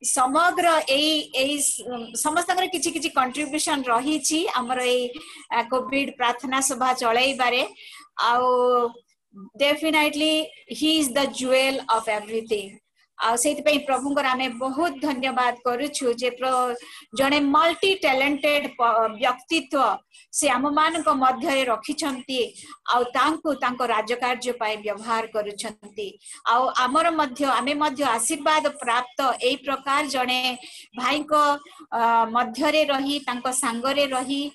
समग्र समस्त किछि किछि कंट्रीब्यूशन रही छी हमर कोविड प्रार्थना सभा चलाई बारे आउ definitely he is the jewel of everything आ सेति पई प्रभुंकर आमे बहुत धन्यवाद करूछु जे जने मल्टी टैलेंटेड व्यक्तित्व से आम मान को मध्य रखी छंती आउ तांको तांको राजकार्य पाए व्यवहार करूछंती आउ आमर मध्य आमे मध्य आशीर्वाद प्राप्त एई प्रकार जने भाई को मध्य रे रही तांको सांगरे रही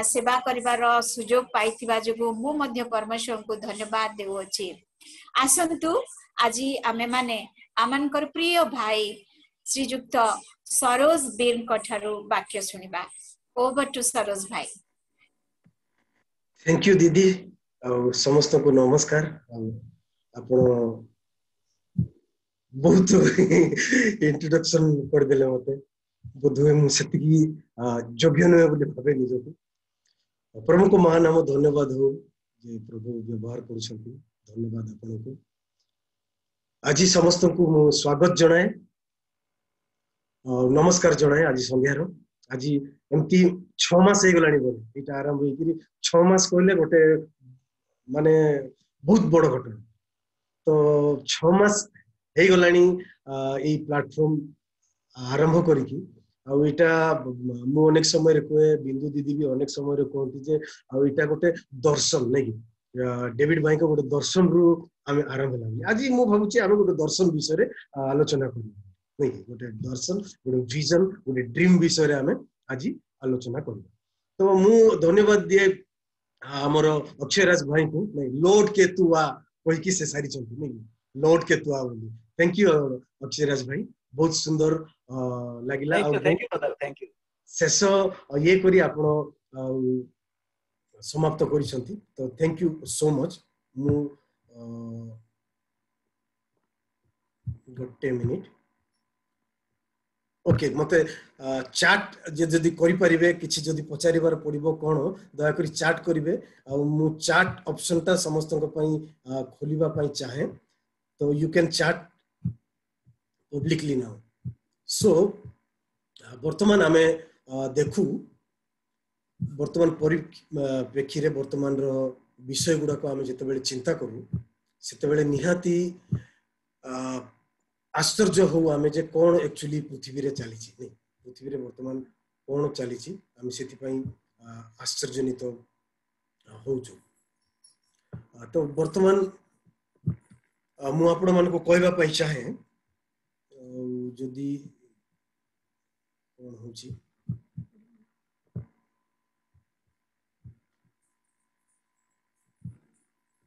सेवा करिवार सुयोग पाइथिबा जगो मु मध्य परमेश्वर को धन्यवाद देउछि। आसंतु आजी आमे माने आमनकर प्रिय भाई श्रीजुक्त सरोज बीर कठारु वाक्य सुनिबा। ओवर टू सरोज भाई। थैंक यू दीदी समस्त को नमस्कार। आपण बहुत इंट्रोडक्शन कर देले मते बोधवे मु सेति योग्य न बोली भाबे निजको प्रभु को महानाम धन्यवाद हो जे प्रभु व्यवहार करूछंती। धन्यवाद आपण को। आज समस्त को स्वागत जनाए नमस्कार जनाए। आज संध्यार आज एमती 6 मास हे गलानी बोले एटा आरंभ होई कि 6 मास कहले गोटे माने बहुत बड़ घटना। तो 6 मास हे गलानी ए प्लेटफॉर्म आरंभ करिकी आ एटा मु अनेक समय रे कोए बिंदु दीदी भी अनेक समय रे कहती जे आ एटा गोटे दर्शन नै कि डेविड भाई को गोटे दर्शन रु आमे आरंभ लागी। आज मु भाबुची आमे गोटे दर्शन विषय रे आलोचना करी नै कि गोटे दर्शन गोटे विजन गोटे ड्रीम विषय रे आमे आज आलोचना करी। तो मु धन्यवाद दिए हमर अक्षयराज भाई को नै लॉर्ड केतुआ कहि कि से सारी चंती नै लॉर्ड केतुआ बोली। थैंक यू अक्षयराज भाई बहुत सुंदर लागिला। थैंक यू शेष ये करी आपण समाप्त करिसंती। तो थैंक यू सो मच। मु गोटे मिनिट ओके मते चैट जदी करि परिबे किछि जदी पचारिबार पड़िबो कोन दया करी चैट करिवे आ मु चैट ऑप्शन ता समस्त को पई खोलिबा पई चाहे। तो you can chat publicly now. So वर्तमान आमे देखू वर्तमान परिप्रेक्षी रे वर्तमान रो विषय गुडा को आमे जते बेले चिंता करू सेते बेले निहाती आश्चर्य हो आमे जे कोन एक्चुअली पृथ्वी रे चली छी नै पृथ्वी रे वर्तमान कोन चली छी आमे सेति पई आश्चर्यजनित हो छु। तो वर्तमान मु आपण मन को कहबा पई चाहे जदी कोन हो छी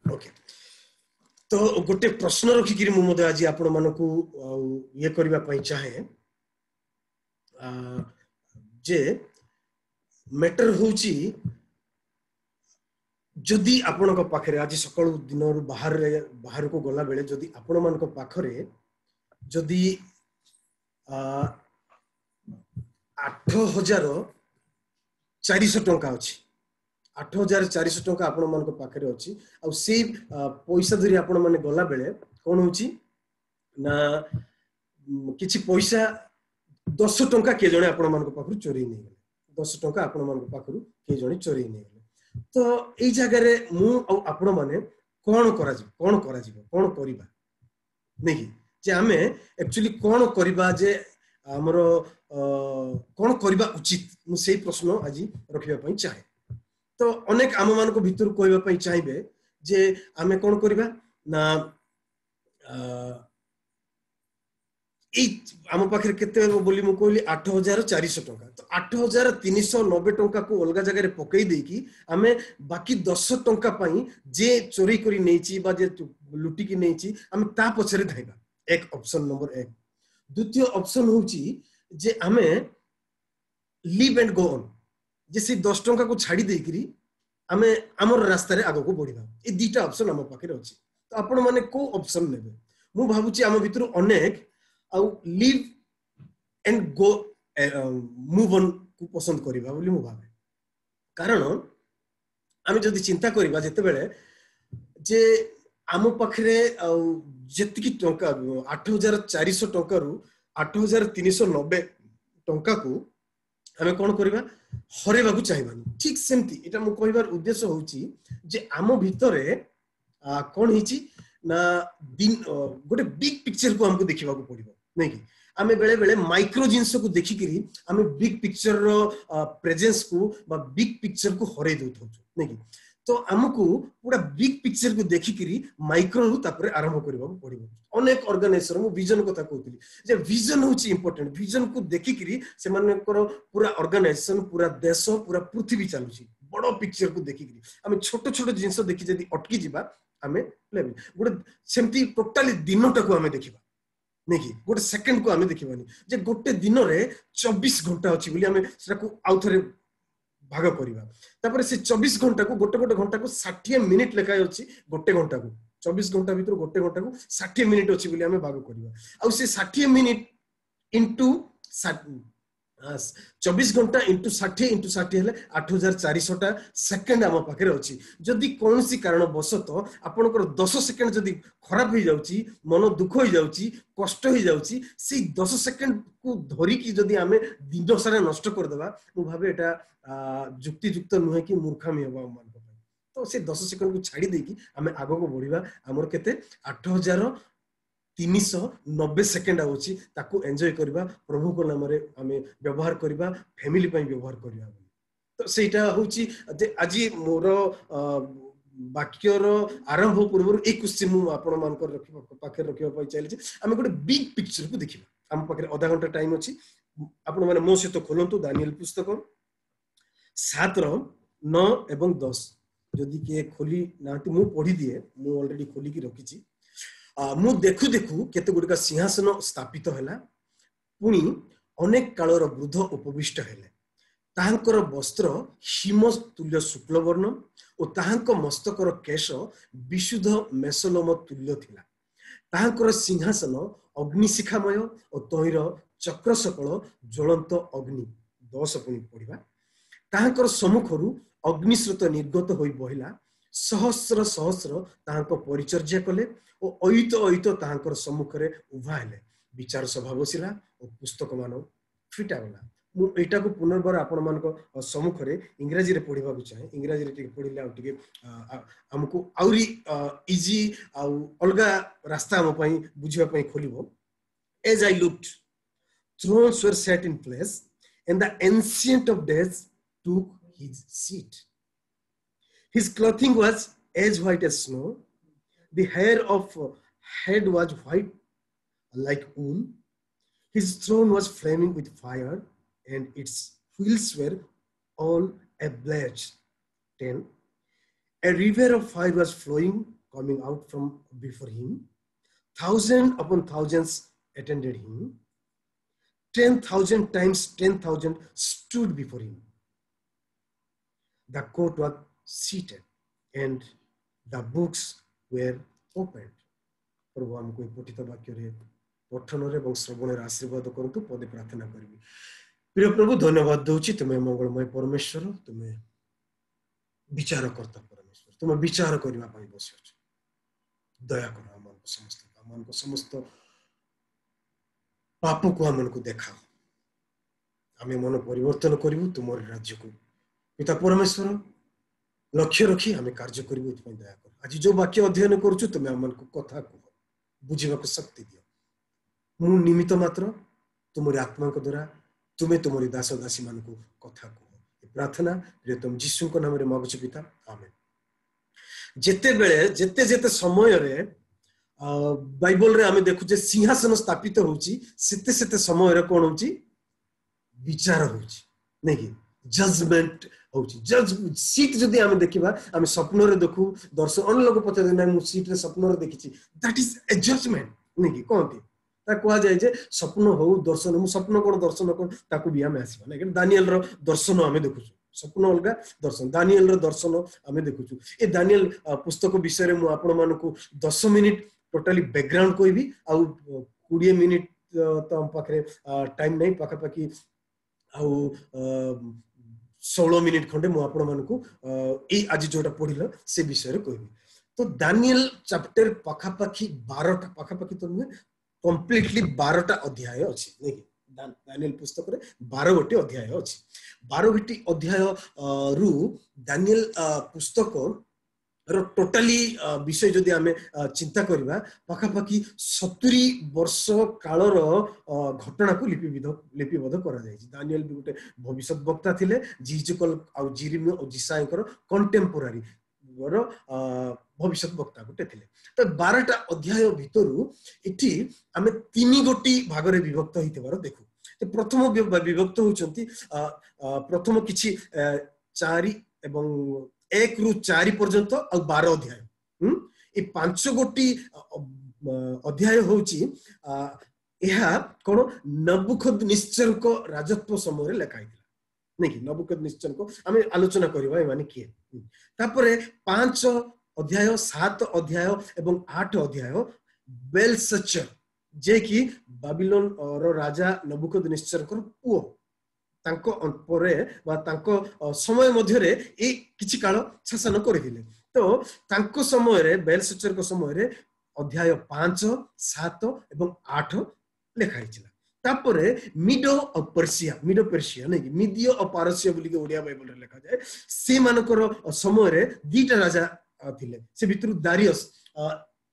ओके। तो गोटे प्रश्न रखिक मुझे आज आपण मानक ये करबा पई चाहे जे मैटर होची जदि आपण को पाखरे आज सकाळ दिन बाहर को गला बेले जदि आपण मान को पाखरे जदि 8,400 टंका अछि 8,400 टंका आपण मान को पाखरे अछि आ से पैसा धरी आपण माने गला बेले कोन होची ना किछि पैसा 10 टंका के जणे आपण मान को पाखरु चोरी नै गेले 10 टंका आपण मान को पाखरु के जणे चोरी नै गेले। तो एई जगह रे मु आपण माने कोन करा करबा नै कि जे हमें एक्चुअली कोन करबा जे हमरो कोन करबा उचित मु सेही प्रश्न आज रखिबा पई चाहे। तो अनेक आम मान को भितर कहबा पई चाहिबे जे आमे कोन करबा ना आम पाखे केते बोली मु कहली 8,400 टंका। तो 8,390 टंका को अलग जगह रे पकई देकी आमे बाकी 10 टंका पई जे चोरी करी नेची बा जे लुटी की नेची आमे ता पछरे धाइबा एक ऑप्शन नंबर 1। द्वितीय ऑप्शन होची जे आमे लिव एंड गो ऑन जे से 10 टंका को छाड़ी देकरी आमे हमर रास्ता रे आगो को बढ़िबा ए दीटा ऑप्शन हम पाखे अछि। तो आपण माने को ऑप्शन नेबे मु भाबुची आम भितर अनेक आउ live and go move on को पसंद करिबा बोली मु भाबे। कारण आमे जदि चिंता करिबा जते बेले जे आम पाखरे जेतिकी टंका 8,400 टंका रु 8,390 टंका को आमे कोन करबा हरेबा को चाहिबानी ठीक सेमती एटा मु कहबार उद्देश्य होची जे आम भितरे कोन हिची ना दिन गोटे बिग पिक्चर को हमको देखिबा को पड़िबो नै कि आमे बेले बेले माइक्रो जिंस को देखि करी आमे बिग पिक्चर रो प्रेजेंस को बा बिग पिक्चर को हरे दउत नै कि तो हमको पूरा बिग पिक्चर को देखि करी माइक्रो रु तापर आरंभ करबा को पड़िबो अनेक ऑर्गेनाइजेशन मु विजन कथा कहतली जे विजन होची इंपोर्टेंट विजन को देखि करी से मानकर पूरा ऑर्गेनाइजेशन पूरा देश पूरा पृथ्वी चालुची बड़ पिक्चर को देखि करी आमे छोट छोट जिंस देखि जदी अटकी जिबा आमे गोटे सेमती टोटाली दिनटा को आमे देखिबा नै कि गोटे सेकंड को आमे देखिबानी जे गोटे दिन रे 24 घंटा अछि बोली आमे सेटा को आउथरे भाग करिबा तापर से 24 घंटा को गोटे गोटे घंटा को 60 मिनिट लेखा अछि गोटे घंटा को 24 घंटा भीतर गोटे घंटा को 60 मिनिट अछि बोली आमे भाग करिबा आ से 60 मिनिट इनटू 24 घंटा इंटू 60 इंटू 60 हेले 8400 सेकंड आम पाखे अच्छी जदि कौन सी कारण बसत आपनकर 10 सेकंड जदि खराब हो जाउची मन दुख हो जाउची कष्ट हो जाउची से 10 सेकंड को धरी की जदि आमे दिन सारा नष्ट कर देबा मु भाबे एटा जुक्ति युक्त नुहे कि मूर्खामी होबा मान तो से 10 सेकंड को छाड़ी देकी आमे आगो को बढ़िबा हमर केते 8,390 सेकंड आउची ताकू एन्जॉय करबा प्रभु को नाम रे आमे व्यवहार करबा फैमिली पई व्यवहार करबा तो सेटा होची आज मोर वाक्यर आरंभ पूर्व एक क्वेश्चन मु आपण मान कर रखिबा पाखे रखिबा पई चाहले आमे गोटे बिग पिक्चर को देखिबा हम पाखे आधा घंटा टाइम अछि आपण माने मो से तो खोलंतु दानिएल पुस्तक 7:9 एवं 10 जदि के खोली नांती मु पढी दिए मु ऑलरेडी खोली की रखिची मु देखु देखु केते गुडिका सिंहासन स्थापित हैला पुनी अनेक कालर वृद्ध उपविष्ट हेले ताहांकर वस्त्र हिम तुल्य शुक्ल वर्ण और ताहांक मस्तकर केश विशुद्ध मेसलम तुल्य थिला ताहांकर सिंहासन अग्निशिखामय और तहिर चक्र सकल ज्वलंत अग्नि 10 पुनी पढिबा ताहांकर सम्मुखरु अग्निस्रोत निर्गत होई बहिला सहस्र सहस्र ताहांक परिचर्या कले और अयुत अयुत ताहांकर सम्मुखरे उभा हेले विचार सभा बसिला और पुस्तक मान फिटा गला मु एटा को पुनर्बार आपण मानको सम्मुखरे इंग्रजी रे पढिबा को चाहे इंग्रजी रे टिके पढिले आ टिके हमको आउरी इजी आ अलगा रास्ता हम पई बुझिबा पई खोलिबो as I looked thrones were set in place and the ancient of days took his seat. His clothing was as white as snow. The hair of head was white like wool. His throne was flaming with fire, and its wheels were all ablaze. 10. A river of fire was flowing, coming out from before him. Thousands upon thousands attended him. 10,000 times 10,000 stood before him. The court was seated and the books were opened. प्रभु हमको पठित वाक्य रे पठन रे एवं श्रवण रे आशीर्वाद करतु पदे प्रार्थना करबी प्रिय प्रभु धन्यवाद दउची तुमे मंगलमय परमेश्वर तुमे विचार करता परमेश्वर तुमे विचार करबा पई बसियो दया कर हमन को समस्त पाप को हमन को देखा आमे मन परिवर्तन करिवु तुमर राज्य को पिता परमेश्वर लक्ष्य रखी आमे कार्य करिवु इतपई दया कर आज जो वाक्य अध्ययन करछु तुमे हमन को कथा को बुझिबा को शक्ति दियो मु निमित्त मात्र तुमरी आत्मा को द्वारा तुमे तुमरी दास दासी मान को कथा को प्रार्थना प्रियतम यीशु को नाम रे मागुछु पिता आमेन जेते बेले जेते जेते समय रे बाइबल रे आमे देखु जे सिंहासन स्थापित होउची सेते सेते समय रे कोन होउची विचार होउची नै कि जजमेंट होउची जज सीट जदी आमे देखिबा आमे स्वप्न रे देखु दर्शन अन लोग पते नै मु सीट रे स्वप्न रे देखिची दैट इज ए जजमेंट नै कि कोनती ता कोआ जाय जे स्वप्न हो दर्शन मु स्वप्न कोन दर्शन कोन ताकू भी आमे आसीबा लेकिन दानिएल रो दर्शन आमे देखु स्वप्न अलगा दर्शन दानिएल रो दर्शन आमे देखु ए दानिएल पुस्तक विषय रे मु आपण मानको 10 मिनिट टोटली बैकग्राउंड कोई भी आ 20 मिनिट तो हम पाखरे टाइम नहीं पाखा पाखी आ 16 मिनिट खंडे मु आपण मानको ए आज जोटा पढिलो से विषय रे कहबी तो दानिएल चैप्टर पाखा पाखी 12 टा पाखा पाखी तो नुहे कंप्लीटली 12टा अध्याय अछि नै कि दानिएल पुस्तक रे 12 गोटी अध्याय अछि 12 गोटी अध्याय रु दानिएल पुस्तक टोटाली विषय जदि आमे चिंता करबा पाखापाखि 70 वर्ष कालर घटना को लिपिबद्ध करा जाय दानिएल भी गोटे भविष्यत वक्ता थिले जिजकल आ जिरिमिया और जिसायकर कंटेम्पोरारी भविष्यत वक्ता गोटे थिले तो 12टा अध्याय भितरु इठी आमे 3 गोटी भागरे विभक्त होइतबार देखु तो प्रथम विभक्त होचंती प्रथम किछि 4 एवं 1 रु 4 पर्यंत और 12 अध्याय ए 5 गोटी अध्याय होची एहा कोन नबुखदनेस्सर को राजत्व समय लिखाई नै कि नबुखदनेस्सर को आमे आलोचना करबा ए माने किए तापरे 5 अध्याय 7 अध्याय एवं 8 अध्याय बेलशच्चर जे कि बाबिलोन रो राजा नबुखदनेस्सर को पुओ तांको परे बा तांको समय मध्य रे ए किछि काल शासन करथिले तो तांको समय रे बेलशच्चर को समय रे अध्याय 5 7 एवं 8 लिखाई छिला तापरे मिडो पर्शिया नै कि मिडियो और पारसिया बोली के ओडिया बाइबल रे लिखा जाय से मानकर समय रे दीटा राजा थिले से भितरु दारियस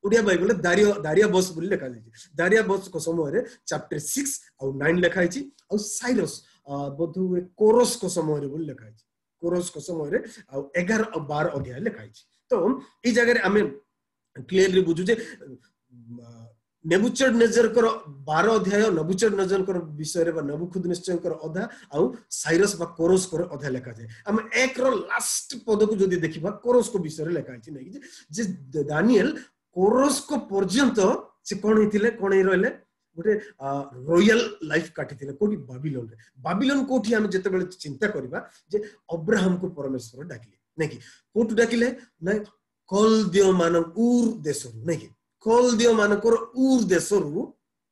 ओडिया बाइबल दारिया बस बोली लिखा जाय दारिया बस को समय रे चैप्टर 6 और 9 लिखाई छि और साइरस बधु कोरस को समय रे बोली लिखाई छि कोरस को समय रे और 11 और 12 अध्याय लिखाई छि तो ई जगह रे हमें क्लियरली बुझु जे नेबुकदनेस्सर को 12 अध्याय नेबुकदनेस्सर को विषय रे बा नबुखदनेस्सर को अधा और साइरस बा कोरस को अधा लिखा जाय हम एक रो लास्ट पद को जदी देखिबा कोरस को विषय रे लिखाई छि नै जे दानिएल कोरस को पर्यंत से कोन हिथिले कोन ही रहले गोटे रॉयल लाइफ काटिथिले कोठी बाबिलोन कोठी हम जते बेले चिंता करबा जे अब्राहम को परमेश्वर डाकिले नै कि कोठु डाकिले नै कलदियो मान उर देशरु नै कि कलदियो मानकर उर देशरु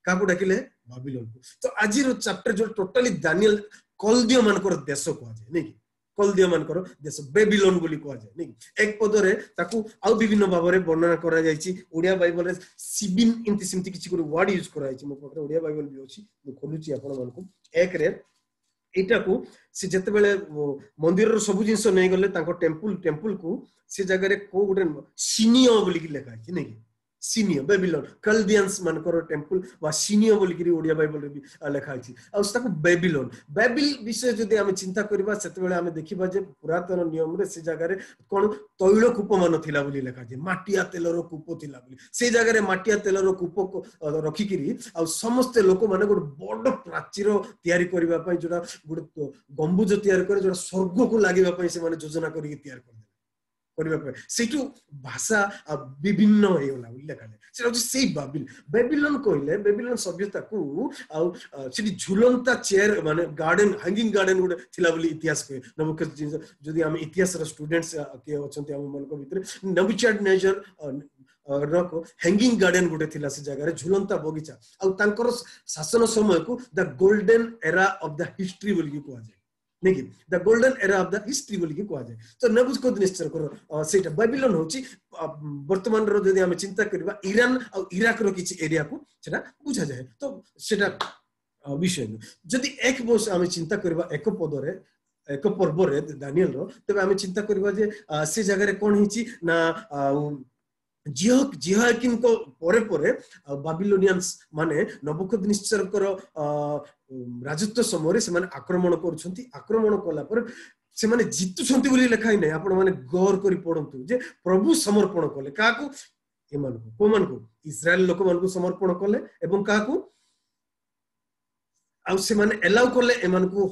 काकु डाकिले बाबिलोन को तो आज रो चैप्टर जो टोटली दानिएल कलदियो मानकर देश को आजे नै कि कलदियो मानकर देश बेबीलोन बोली को आजे नै एक पद रे ताकू आ विभिन्न भाव रे वर्णना करा जायछि ओडिया बाइबल रे सिबिन इंति सिमति किछि को वर्ड यूज करा जायछि मो पकरे ओडिया बाइबल भी अछि मो खोलुछि आपण मानकु एक रे एटा को से जते बेले मंदिर रो सब जिंस नै गले ताको टेंपल को से जगह रे को गुटे सिनियो बोली कि लिखा छै नै कि सिनियो बेबीलोन कल्दियंस मानकर टेंपल वा सिनियो बोली कि ओडिया बाइबल रे भी लिखा छै आ उसताको बेबीलोन बेबिल विषय जदी हम चिंता करबा सेते बेले हम देखिबा जे पुरातन नियम रे से जगह रे कोन तैल कूप मान थिला बोली लिखा छै माटिया तेलरो कूप थिला बोली से जगह रे माटिया तेलरो कूप को रखि किरी आ समस्त लोक माने गोड बड़ प्राचीर तयारी करबा पई जोडा गोड गंबुज तयार करे जोडा स्वर्ग को लागिबा पई से माने योजना करी तयार कर सेटू भाषा विभिन्न हेला लिखा जाए से बेबीलोन कहले बेबीलोन सभ्यता को झुलंता चेयर माने गार्डन हैंगिंग गार्डन गोटे थिला बोली इतिहास कहे नबुकदनेस्सर जदि हम इतिहास स्टूडेंट्स के अछंती हम मन को भीतर नेबुकदनेस्सर रको हैंगिंग गार्डन गोटे थिला से जगह रे झुलंता बगीचा आ तांकर शासन समय को the golden era of the history बोली को जाए नै कि the golden era of the history बोली को जाए तो नेबुकदनेस्सर को सेटा बेबीलोन होची वर्तमान रो जदि हम चिंता करबा ईरान और इराक रो किछि एरिया को सेटा बुझा जाए तो सेटा विषय जदि एक वर्ष हम चिंता करबा एक पद रे एक पर्व रे दानिएल रो तबे हम चिंता करबा जे से जगह रे कोन हिची ना जिहोयाकीन को परे परे बाबिलोनियंस माने नबुकदनेस्सर को राजत्व समय से माने आक्रमण करूछंती आक्रमण कला पर से माने जितुछंती बोली लिखाई नै आपण माने गौर करी पढंतु जे प्रभु समर्पण कले काकू एमान को इस्राएल लोक मान को समर्पण कले एवं काकू आ से माने एलाउ कले एमान को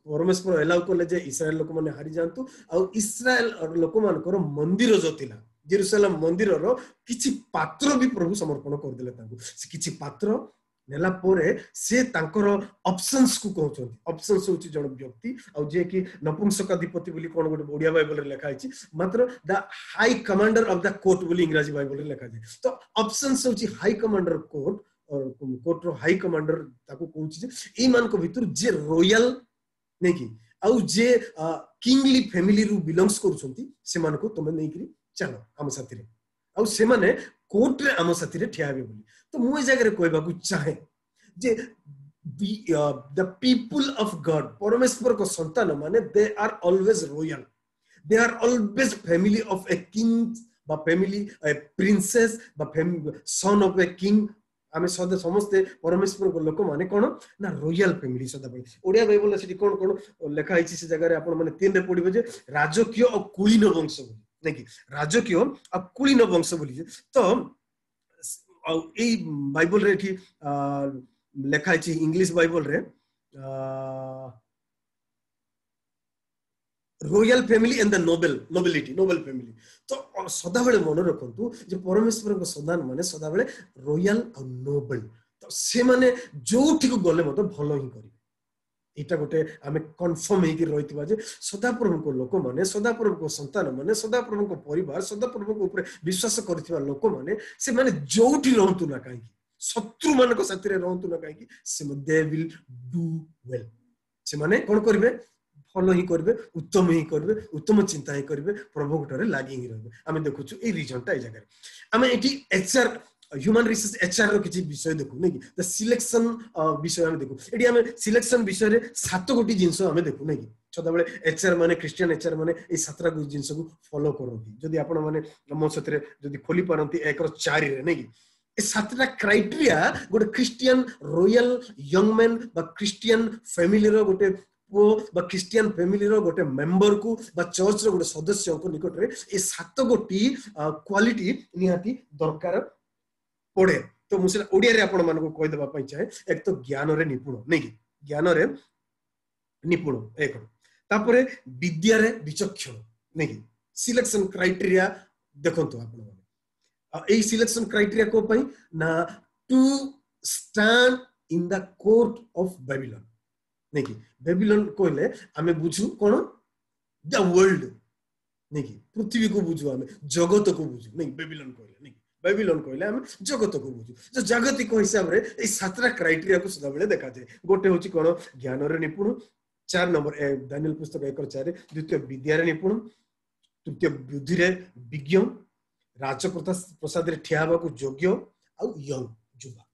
परमेश्वर एलाउ कले जे इस्राएल लोक माने हारि जानतु आ इस्राएल लोक मान को मंदिर जो थिला जेरूशलेम मंदिर रो किछि पात्र भी प्रभु समर्पण कर देले ताकू से किछि पात्र नेला पोरे से तांकर ऑप्शंस को कहउछन ऑप्शंस होछि जण व्यक्ति आ जे कि नपुंसकाधिपति बोली कोन गोटे ओडिया बाइबल रे लिखा अछि मात्र the high commander of the court बोली इंग्लिश बाइबल रे लिखा छै तो ऑप्शंस होछि हाई कमांडर कोर्ट और कोर्ट रो हाई कमांडर ताकू कहउछि जे ई मान को भीतर जे रॉयल नै कि आ जे किंगली फैमिली रु बिलोंग्स करूछंती से मान को तमे नै कि चलो हम साथी रे आ से माने कोर्ट रे हम साथी रे ठियाबे बोली तो मु ए जगह कहबा को चाहे जे the people of God परमेश्वर को संतान माने they are always royal, they are always family of a king बा family a princess बा son of a king। आमे सदा समस्ते परमेश्वर को लोक माने कोन ना रॉयल फैमिली सदा बळे ओडिया बाइबल सेठी कोन कोन लेखा आइछि से जगह रे आपण माने 3 रे पढिबे जे राजकीय और कुलीन वंश बोली नै कि राजकीय और कुलीन वंश बोली तो ए बाइबल रे कि लेखा आइछि इंग्लिश बाइबल रे royal family and the nobility Nobel family. तो सदा बेले मन रखंतु जे परमेश्वर को संतान माने सदा बेले रॉयल और नोबल तो से माने जोठी को गले मत भलो ही करी एटा गोटे आमे कंफर्म हे कि रहितबा जे सदाप्रभु को लोक माने सदाप्रभु को संतान माने सदाप्रभु को परिवार सदाप्रभु को ऊपर विश्वास करथिबा लोक माने से माने जोठी रहंतु ना काई शत्रु मान को साथी रे रहंतु ना काई से दे विल डू वेल से माने कोन करबे फॉलो ही करबे उत्तम ही करबे उत्तम चिंता ही करबे प्रभु गुटरे लागि ही रहबे। आमे देखुछु ए रीजनटा ए जगह आमे एटी एचआर ह्यूमन रिसोर्स एचआर रो किछि विषय देखु नै कि द सिलेक्शन विषय आमे देखु एटी आमे सिलेक्शन विषय रे 7 गोटी जिंस आमे देखु नै कि सदा बेले एचआर माने क्रिश्चियन एचआर माने ए 7 गोटी जिंस को फॉलो करंती जदी आपण माने मो सतरे जदी खोली पारंती 1 रो 4 रे नै कि ए 7टा क्राइटेरिया गोटे क्रिश्चियन रॉयल यंग मैन बा क्रिश्चियन फैमिली रो गोटे वो बा क्रिश्चियन फैमिली रो गोटे मेंबर को बा चर्च रो गोटे सदस्य को निकट रे ए 7 गोटी क्वालिटी निहाती दरकार पड़े। तो मुसे ओडिया रे आपण मानको कहि देबा पई चाहे एक तो ज्ञान रे निपुण नै कि ज्ञान रे निपुण एक तापरे विद्या रे विचक्षण नै कि सिलेक्शन क्राइटेरिया देखंतु आपण माने ए सिलेक्शन क्राइटेरिया को पई ना to stand in the court of Babylon नै कि बेबीलोन कहले आमे बुझू कोन द वर्ल्ड नै कि पृथ्वी को बुझू आमे जगत को बुझू नै बेबीलोन कहले नै बेबीलोन कहले आमे जगत को बुझू जो जागतिक हिसाब रे ए 7टा क्राइटेरिया को सदा बेले देखा जाय गोटे होची कोन ज्ञान रे निपुण 4 नंबर दानियल पुस्तक 1:4 द्वितीय विद्या रे निपुण तृतीय बुद्धि रे विज्ञ राजप्रसाद रे ठियाबा को योग्य आ यंग जुवा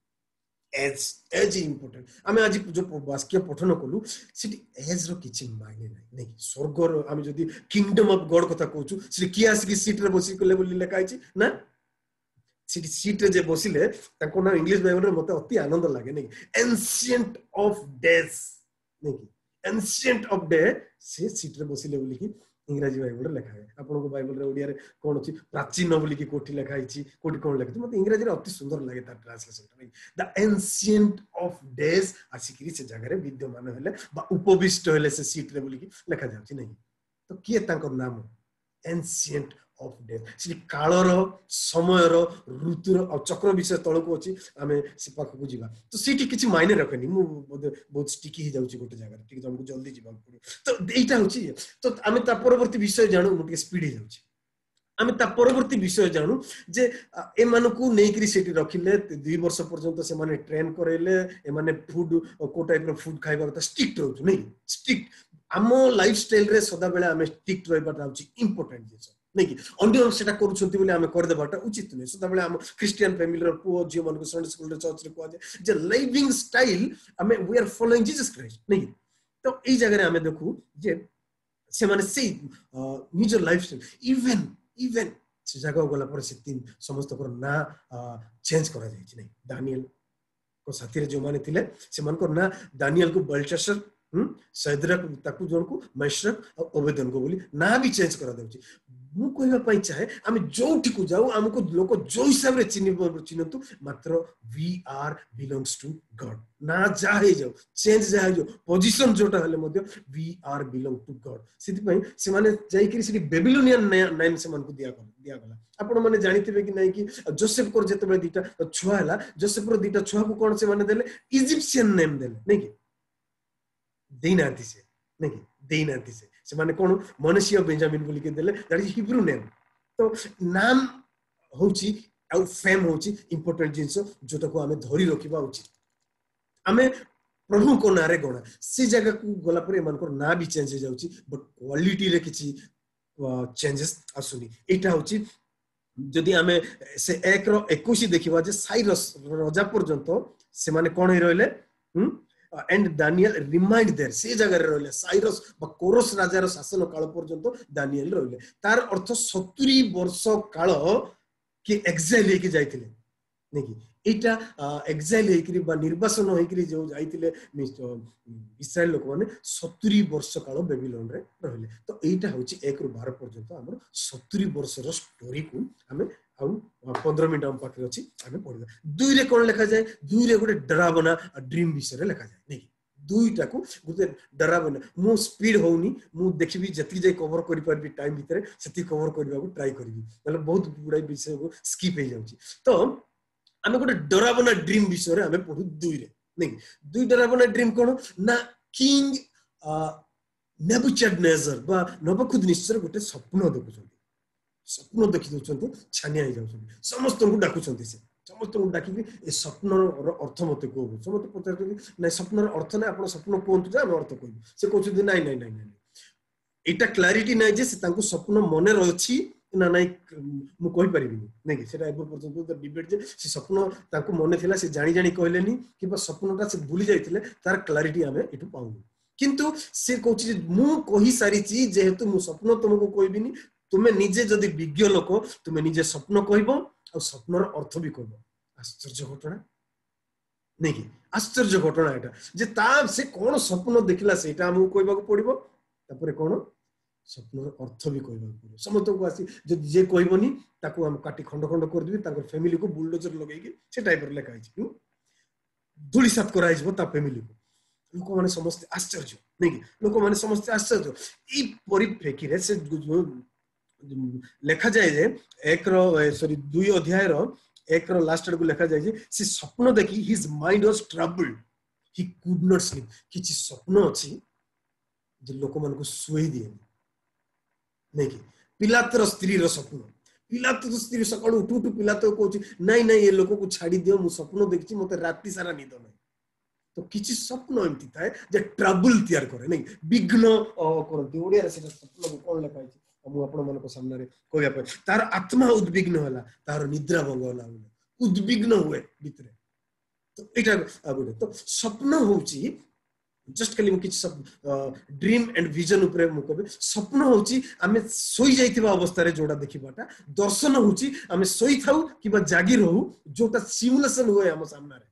एज इम्पोर्टेंट आमे आज जो वाक्य पठन कलु सिटी एज रो किछि मायने नै नै स्वर्ग रो आमे जदी किंगडम ऑफ गॉड कथा कहूछु सिटी की आसी की सीट रे बसी कले बोली लेखा आइछि ना सिटी सीट रे जे बसिले ताको ना इंग्लिश बाइबल रे मते अति आनंद लागे नै एंशिएंट ऑफ डेज नै एंशिएंट ऑफ डे से सीट रे बसिले बोली की इंग्रजी बाइबल रे लिखा है आपन को बाइबल रे ओडिया रे कोन अछि प्राचीन बोली की कोठी लिखा आइछि कोठी कोन लिखा मते इंग्रजी रे अति सुंदर लागे तार ट्रांसलेशन नै द एंशिएंट ऑफ डेज आसिकरी से जगह रे विद्यमान हेले बा उपविष्ट हेले से सीट रे बोली की लिखा जाछि नै तो किए तांकर नाम एंशिएंट ऑफ डेज से कालर समयर ऋतुर और चक्र विषय तळ को अछि आमे से पाख को जीवा तो सीटी किछि मायने रखनी मु बहुत स्टिकी ही जाउछि गोटे जगह ठीक हमको जल्दी जीवा पड़ो तो एटा होछि तो आमे ता परवर्ती विषय जानू मुके स्पीड ही जाउछि आमे ता परवर्ती विषय जानू जे ए मानको नेकरी सेठी रखिले 2 वर्ष पर्यंत से माने ट्रेन करेले ए माने फूड को टाइप रो फूड खाइबा त स्ट्रिक्ट रहउ नै स्ट्रिक्ट आमो लाइफस्टाइल रे सदा बेले आमे स्ट्रिक्ट रहबा होछि इंपोर्टेंट जिंस नै कि अन्य सेटा करूछंती बोले आमे कर देबाटा उचित नै सदा बेले हम क्रिश्चियन फैमिली रो पो जे मन को संडे स्कूल रे चर्च रे को जे लिविंग स्टाइल आमे we are following Jesus Christ नै तो ए जगह रे आमे देखू जे से माने से निज लाइफस्टाइल इवन से जगह गला पर से तीन समस्त को ना चेंज करा जाय छै नै दानियल को साथी रे जो माने थिले से मन को ना दानियल को बेल्शास्सर सैद्रक ताकू जन को मैशरक और ओबेदन को बोली ना भी चेंज करा देउची मु कहबा पई चाहे आमे जोठी को जाऊ हमको लोक जो हिसाब रे चिन्हतु मात्र we are belongs to God ना जाहे जाऊ चेंज जाहे जो पोजीशन जोटा हले मध्य we are belong to God सिति पई से माने जाई कि सिटी बेबीलोनियन नेम से मन को दिया गला आपण माने जानिथिबे कि नै कि जोसेफ को जते बेले दीटा छुआ हला जोसेफ रो दीटा छुआ को कोन से माने देले इजिप्शियन नेम देले नै कि देनाती से नै कि देनाती से माने कोन मनेशिया बेंजामिन बोली के देले दैट इज हिब्रू नेम तो नाम होची आ फेम होची इंपोर्टेंट जिंस जोटा को हमें धरी रखिबा उचित हमें प्रभु को नारे गणा से जगह को गला पर मन को ना भी चेंज हो जाउची बट क्वालिटी रे किछि चेंजेस आसुनी एटा होची जदि आमे से 1:21 देखिबा जे साइरस राजा पर्यंत से माने कोन ही रहले एंड दानियल रिमाइंड देयर से जगह रहले साइरस बा कोरस राजार शासन काल पर्यंत दानियल रहले तार अर्थ 70 वर्ष काल कि एक्साइल हेकि जाइतिले नेकी एटा एक्साइल हेकि बा निर्वासन हेकि जो जाइतिले इस्राएल लोक माने 70 वर्ष काल बेबीलोन रे रहले तो एटा होची 1 ରୁ 12 पर्यंत हमर 70 वर्ष रो स्टोरी को हमें आउ 15 मिनिट हम पाखे अछि हमें पढिबा दुई रे कोन लिखा जाय दुई रे गोटे डरावना ड्रीम विषय रे लिखा जाय नेकी दुईटा को गोटे डरावना मु स्पीड होउनी मु देखिबी जति जे कवर करि परबी टाइम भीतर सेति कवर करबा को ट्राई करबी मतलब बहुत गुडा विषय को स्किप हे जाउची तो हमें गोटे डरावना ड्रीम विषय रे हमें पढु दुई रे नेकी दुई डरावना ड्रीम कोन ना किंग नेबुकदनेस्सर बा नबुकदनेस्सर गोटे स्वप्न देखुछन स्वप्न देखि दउछन छानिया हे जाउछन समस्त को डाकुछन से समस्त को डाकी ए स्वप्न रो अर्थ मते को समस्त पचार नै स्वप्न रो अर्थ नै आपण स्वप्न कोंतु जा हम अर्थ कोइ से कहू नै नै नै नै एटा क्लैरिटी नै जे से तांको स्वप्न मने रहछि ना नै मु कहि परिबिनी नै कि सेटा एबो पर्यंत डिबेट जे से स्वप्न तांको मने थिला से जानि जानि कहलेनी कि बा स्वप्नटा से भूली जाइतिले तार क्लैरिटी हमें एटु पाउ किंतु से कहछि मु कहि सारी ची जेहेतु मु स्वप्न तुमको कहबिनी तुमे निजे जदि विज्ञ लोक तुमे निजे स्वप्न कहबो और स्वप्नर अर्थ भी कहबो आश्चर्य घटना नै कि आश्चर्य घटना एटा जे ता से कोन स्वप्न देखिला सेटा हमहु कहबा को पड़िबो तापरे कोन स्वप्नर अर्थ भी कहबा को पड़िबो समस्त को आसी जे कहबोनी ताको हम काटी खंड खंड कर दिबी ताकर फैमिली को बुलडोजर लगै के से टाइप रे लेखा छि धूली सात कराइ जबो ता फैमिली को लोक माने समस्त आश्चर्य नै कि लोक माने समस्त आश्चर्य ई परिप्रेक्षी रे से लेखा जाए जे 2 अध्याय रो 1 रो लास्ट को लेखा जाए जे से स्वप्न देखि his mind was troubled he could not sleep किछि स्वप्न अछि जे लोक मन को सुई दिए नै कि पिलातर स्त्री रो स्वप्न पिलातर स्त्री सकाळ उठू उठू पिलातर कहछि नै नै ये लोक को छाडी दियो मु स्वप्न देखछि मते राति सारा निद नै तो किछि स्वप्न एमति थाए जे ट्रबल तैयार करे नै विघ्न करती ओडिया रे से स्वप्न को कोन लेखा अछि हम आपण मन को सामने रे कहया पर तार आत्मा उद्विग्न होला तार निद्रा भंग होला उद्विग्न हुए भीतर तो एटा आगुडे तो स्वप्न होउची जस्ट खाली मु किछ ड्रीम एंड विजन ऊपर मु कहबे स्वप्न होउची आमे सोई जाइतिबा अवस्था रे जोडा देखिबाटा दर्शन होउची आमे सोई थाउ किबा जागी रहू जोटा सिमुलेशन हुए हम सामने रे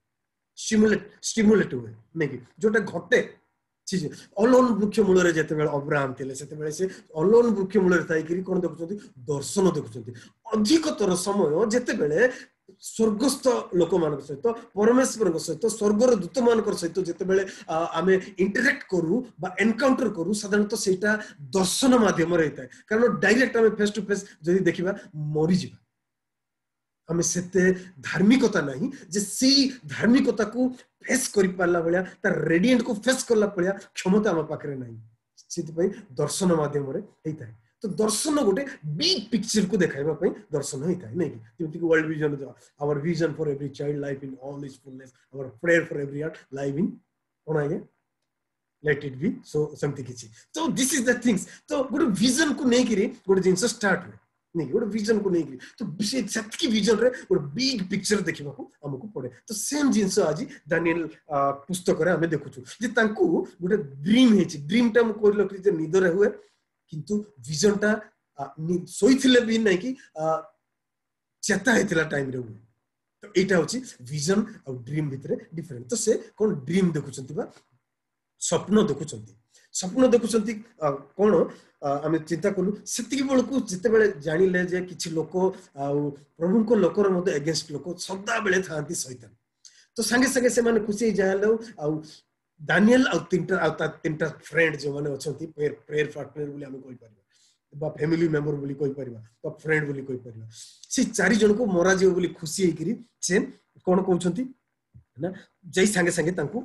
स्टिमुलेट हुए नै कि जोटा घटे अलोन वृक्ष मूल रे जते बेले अब्राहम थिले सेते बेले से अलोन वृक्ष मूल रे थाई करी कोन देखुछंती दर्शन देखुछंती अधिकतर समय जते बेले स्वर्गस्थ लोक मान सहित परमेश्वर सहित स्वर्गर दूत मान सहित जते बेले आमे इंटरेक्ट करू बा एनकाउंटर करू साधारणतः सेटा दर्शन माध्यम रे होता है कारण डायरेक्ट आमे फेस टू फेस जदी देखिबा मरि जिबा आमे सेते धार्मिकता नहीं जे सी धार्मिकता को फेस करि पाला बलिया त रेडिएंट को फेस करला पलिया क्षमता हम पाखरे नहीं सिति पई दर्शन माध्यम रे हेता है तो दर्शन गोटे बिग पिक्चर को देखाइबा पई दर्शन हेता है नै कि जेमति कि world vision our vision for every child life in all his fullness our prayer for every heart live in कोन आए लेट इट बी सो समथि किछि तो दिस इज द थिंग्स तो गोटे विजन को नै करी गोटे जिंस स्टार्ट हुए नहीं गोटे विजन को नहीं तो सेतकी विजन रे गोटे बिग पिक्चर देखिबा को हमको पड़े तो सेम जिंस आज दानियल पुस्तक रे हमें देखुछु जे तांको गोटे ड्रीम हेछि ड्रीम टा म कोइलो कि जे निद रे हुए किंतु विजन टा सोइथिले भी नहीं कि चेता हेतिला टाइम रे हुए तो एटा होछि विजन और ड्रीम भितरे डिफरेंट तो से कोन ड्रीम देखुछंती बा स्वप्न देखुछंती स्वप्न देखुछंती कोन आमे चिंता करू सेतिकी बेलकू जिते बेले जानिले जे किछि लोक आ प्रभु को लोकर मते अगेंस्ट लोक सदा बेले थांती शैतान तो संगे संगे से माने खुशी जाहलो आ दानियल आ तीनटा फ्रेंड जो माने अछंती प्रेयर पार्टनर बोली हमें कहि परिबा बा फैमिली मेंबर बोली कहि परिबा बा फ्रेंड बोली कहि परिबा से चारि जन को मरा जे बोली खुशी हेकरी से कोन कहउछंती ना जई संगे संगे तांको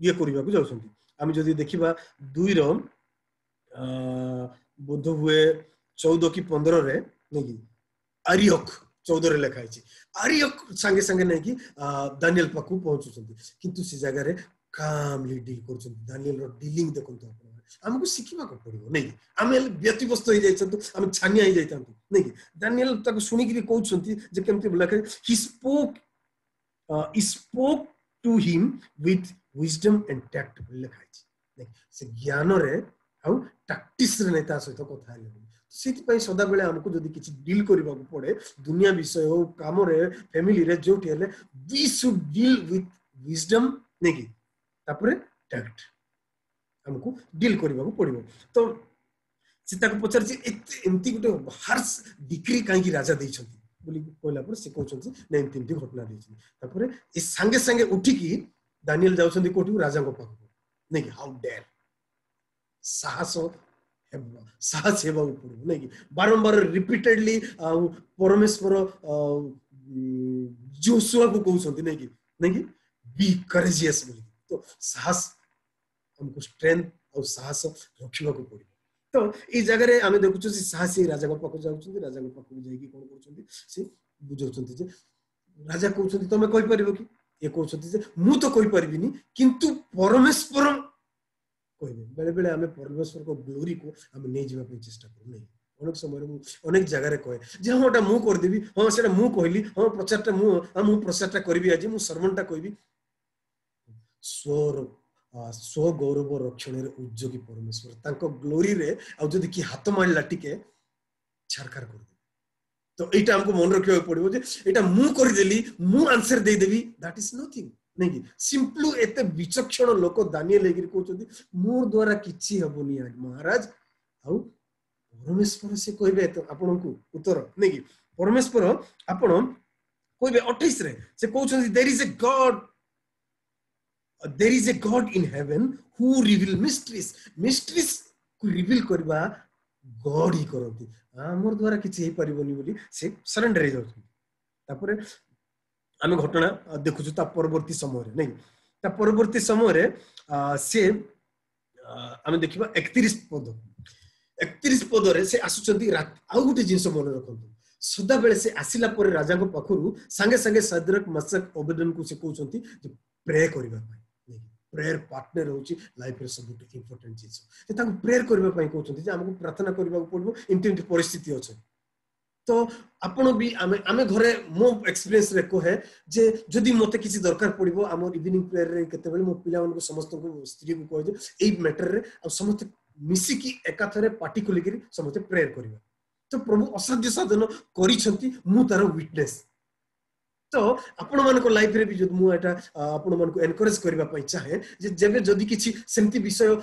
ये करिबा को जाउछंती आमे जदी देखिबा 2 रो बोध हुए 14 की 15 रे नहीं आरियक 14 रे लिखा है आरियक संगे संगे नहीं कि दानियल पाखु पहुंचुछंती किंतु से जगह रे कामली डील करछंती दानियल रो डीलिंग देखंतो हमको शिखिबा को पड़िबो नहीं आमे व्यतिव्यस्त हो जाइछंतु आमे छानिया हो जाइछंतु नहीं दानिएल ताको सुनी कि कहउछंती जे केमति बोला he spoke to him with wisdom and tact लिखा है से ज्ञान रे आउ टैक्टिस रे नेता सहित कथा हेले सेति पई सदा बेले हमको जदी किछि डील करबा को पड़े दुनिया विषय हो काम रे फैमिली रे जोटी हेले we should deal with wisdom नेकी तापरे टैक्ट हमको डील करबा को पड़िबो तो सीता को पचार छी एमती गुटे हार्स डिक्री काहे की राजा दै छथि बोली कहला पर से कहउछथि नै एमती घटना दै छी तापरे ए संगे संगे उठी की दानिएल जाउछथि कोठी राजा को पाखो नेकी हाउ डेयर साहस साहस हेबा पड़ो नहीं बारंबार रिपीटेडली परमेश्वर जोशुआ को कहउछथि नहीं बी करेजियस बोली तो साहस हमको स्ट्रेंथ और साहस रखिबा को पड़ो तो ई जगह रे आमे देखुछु से साहसी राजा को पाखो जाउछथि राजा को पाखो जाई कोन करछथि से बुझौछथि जे राजा कहउछथि तमे कहि परिबो कि ए कहउछथि जे मु तो कहि परिबिनी किंतु परमेश्वर कहबे बेले बेले आमे परमेश्वर को ग्लोरी को आमे नै जिबा पे चेष्टा करू नै अनेक समय मु अनेक जगह रे कहे जे हमटा मु कर देबी हां सेटा मु कहली हां प्रचारटा मु प्रचारटा करबी आज मु सर्मनटा कहबी स्व गौरव रक्षण रे उद्योगी परमेश्वर तांको ग्लोरी रे आ जदी कि हाथ मारला टिके छरकार कर दे तो एटा हमको मन रखियो पड़िबो जे एटा मु कर देली मु answer they Devi that is nothing नहीं सिंपली एते विचक्षण लोक दानिएल एगिर कहउछथि मोर द्वारा किछि हबोनी आज महाराज आउ परमेश्वर से कहबे तो आपनकु उत्तर नहीं परमेश्वर आपण कहबे 28 रे से कहउछथि there is a God in heaven who reveal mysteries को रिवील करबा गॉड ही करती हमर द्वारा किछि हे परिबोनी बोली से सरेंडर हे जाउछ तापरे आमे घटना देखुछु ता परवर्ती समय रे नहीं ता परवर्ती समय रे से आमे देखिबा 31 पद रे से आसुचंती आ गुटे जिंस मन रखंतु सदा बेले से आसिला पर राजा को पाखरु संगे संगे सदरक मसक ओबेदन को से कहउचंती जे प्रे करबा पई प्रेयर पार्टनर होची लाइफ रे सब इंपोर्टेंट चीज जे ताको प्रेयर करबा पई कहउचंती जे हमको प्रार्थना करबा को पड़बो इंटेंट परिस्थिति अछि तो आपण भी आमे घरे मो एक्सपीरियंस रे को है जे जदी मते किछि दरकार पड़िबो हमर इवनिंग प्रेयर रे केते बेले मो पिला को समस्त को स्त्री को कह जे एई मैटर रे आ समस्त मिसी की एकाथरे पार्टी को लेकरी समस्त प्रेयर करबा तो प्रभु असाध्य साधन करिसंती मु तार विटनेस तो आपण मान को लाइफ रे भी जद मु एटा आपण मान को एनकरेज करबा पई चाहे जे जेबे जदी किछि सेमति विषय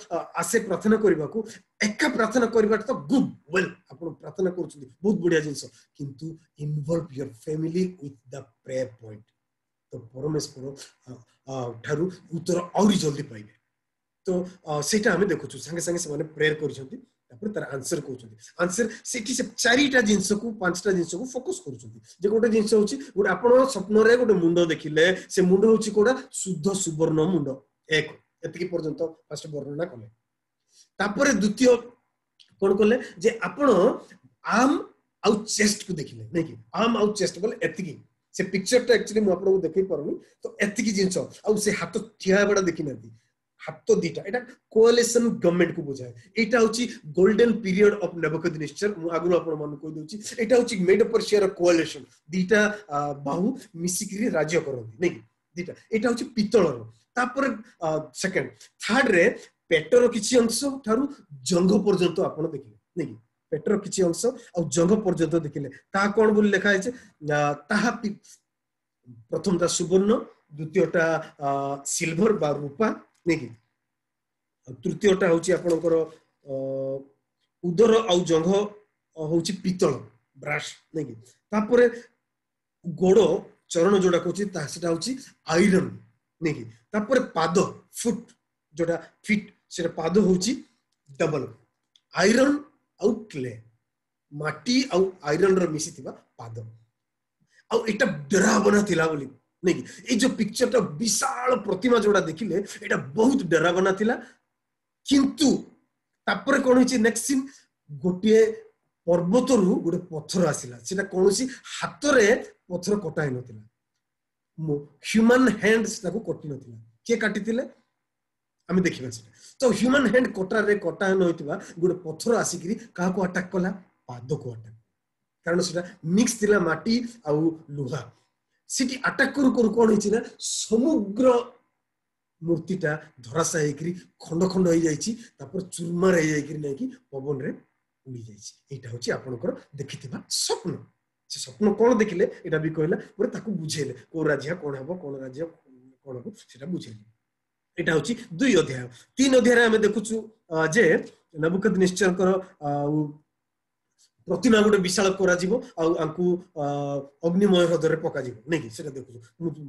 आसे प्रार्थना करबा को एका प्रार्थना करबा तो गुड वेल आपण प्रार्थना करछथि बहुत बढ़िया जिंस किंतु involve your family with the prayer point तो परमेश्वर ठारू उत्तर और जल्दी पाइबे तो सेटा हमें देखुछु संगे संगे से माने प्रेयर करछथि तापर तार आंसर कहउछथि आंसर सेठी से चारिटा जिंस को पांचटा जिंस को फोकस करछथि जे गोटे जिंस होछि गोटे आपण स्वप्न रे गोटे मुंडो देखिले से मुंडो होछि कोडा शुद्ध सुवर्ण मुंडो एक एतकी पर्यंत फर्स्ट वर्णना कले तापर द्वितीय कोन कले जे आपण आर्म आउ चेस्ट को देखिले नै कि आर्म आउ चेस्ट बोले एतकी से पिक्चर टा एक्चुअली मु आपन को देखै परनी तो एतकी जिंस आउ से हाथ ठिया बडा देखि नथि हाथ दीटा एटा कोअलिशन गवर्नमेंट को बुझाए एटा होची गोल्डन पीरियड ऑफ नेबुकदनेस्सर मु आगु आपन मन को दोची एटा होची मेड पर्शियर कोअलिशन दीटा बाहु मिसिकरी राज्य करंती नै दीटा एटा होची पितळर तापर सेकंड थर्ड रे पेटर किछि अंश थारु जंघ पर्यंत आपन देखिले नै पेटर किछि अंश आ जंघ पर्यंत देखिले ता कोन बोल लिखा है ताहा प्रथमटा सुवर्ण द्वितीयटा सिल्वर बा रूपा नेकी तृतीयटा होची आपनकर उदर आ जंघ होची पितल ब्राश नेकी तापरे गोड़ चरण जोडा कोची ता सेटा होची आयरन नेकी तापरे पाद फुट जोडा फिट सेटा पाद होची डबल आयरन आउ क्ले माटी आउ आयरन रो मिसिथिबा पाद आउ एटा डरावना थिला बोली नहीं ये जो पिक्चर टा विशाल प्रतिमा जोड़ा देखिले एटा बहुत डरावना थिला किंतु तापर कोन होची नेक्स्ट सीन गोटे पर्वत रु गोटे पत्थर आसिला सेटा कोनसी हाथ रे पत्थर कटाई नथिला ह्यूमन हैंड्स ताको कटि नथिला के काटितिले आमे देखिबा से तो ह्यूमन हैंड कटा रे कटा न होइतबा गुड पत्थर आसिकरी का को अटैक कला पाद को अटैक कारण सेटा मिक्स दिला माटी आ लुहा सिटी अटैक करू करू कोन हिची ना समुद्र मूर्तिटा धरासा हेकरी खंड खंड हो जाइछि तापर चुरमार हे जाइकरी नै कि पवन रे उड़ी जाइछि एटा होछि आपनकर देखिथिबा स्वप्न से स्वप्न कोन देखिले एटा भी कहला पर ताकू बुझेले को राज्य कोन हबो कोन राज्य कोन हबो सेटा बुझेले एटा होछि 2 अध्याय 3 अध्याय रे हमें देखुछु जे नबुकदनेस्सर प्रतिमा गोटे विशाल करा जीवो आ आंकु अग्निमय हृदय रे पका जीवो नै कि सेटा देखुछु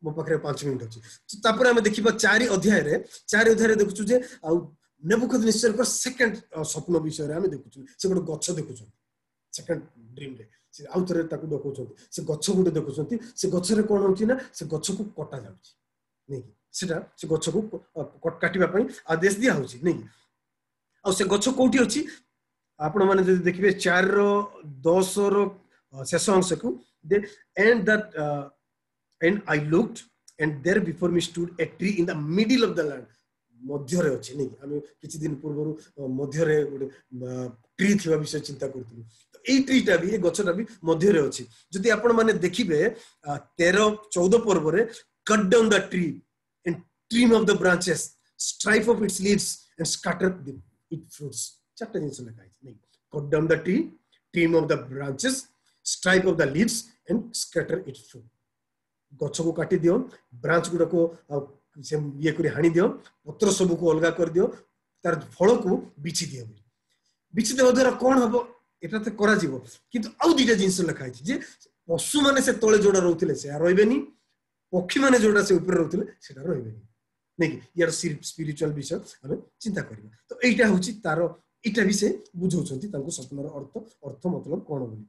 मो पाखरे 5 मिनिट अछि तापर हमें देखिबा 4 अध्याय रे देखुछु जे आ नेबुकदनेस्सर को सेकंड स्वप्न विषय रे हमें देखुछु से गोटे गच्छ देखुछु सेकंड ड्रीम रे से आउथरे ताकू देखुछंती से गच्छ गोटे देखुछंती से गच्छ रे कोन होछि ना से गच्छ को कटा जाउछि नै कि सेटा से गच्छ को काटिबा पई आदेश दिया होछि नै कि आ से गच्छ कोठी अछि आपण माने जदि देखिबे 4 रो 10 रो शेष अंश को दे and that and I looked and there before me stood a tree in the middle of the land मध्य रे अछि नै हम किछि दिन पूर्व मध्य रे गोटे ट्री थिबा विषय चिंता करथि तो एई ट्रीटा भी ए गछटा भी मध्य रे अछि जदि आपण माने देखिबे 13 14 पर्व रे cut down the tree and trim of the branches stripe of its leaves and scatter its fruits चारटा जिंस लिखा है नै cut down the tree trim of the branches stripe of the leaves and scatter its fruit गच्छ को काटी दियो branch गुडा को से ये करी हानी दियो पत्र सब को अलगा कर दियो तार फल को बिछि देवा द्वारा कोन हबो एटा त करा जीवो किंतु आउ दिटा जिंस लिखा है जे पशु माने से तळे जोडा रहउथिले से रहबेनी पक्षी माने जोडा से ऊपर रहउथिले सेटा रहबेनी नै कि यार स्पिरिचुअल विषय हम चिंता करबा तो एटा होची तार एटा विषय बुझौछंती तांको स्वप्नर अर्थ मतलब कोन बोली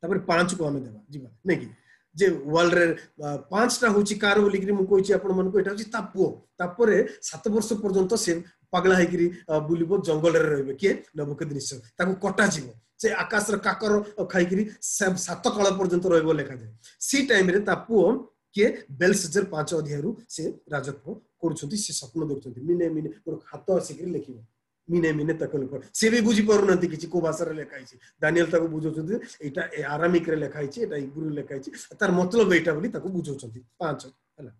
तापर 5 को हमें देबा जीवा नै कि जे वर्ल्ड रे 5टा होची कार बोली कि मु कोइची आपण मन को एटा होची तापो तापरे 7 वर्ष पर्यंत से पागला हेकरी बुलिबो जंगल रे रहबे के नबुकदनेस्सर ताको कटा जीवो से आकाश रे काकर खाइकरी 7 काल पर्यंत रहबो लेखा जाय सी टाइम रे तापो के बेलशज्जर 5 अध्याय रु से राजत्व करूछंती से स्वप्न देखछंती मिने मिने और हाथ आसिकरी लेखिबो मिने मिने तकल पर से भी बुझी पारुनंती किछि को भाषा रे लेखाइ छि दानिएल ताको बुझौछंती एटा आरामिक रे लेखाइ छि एटा इब्रू लेखाइ छि तार मतलब एटा बोली ताको बुझौछंती 5 हला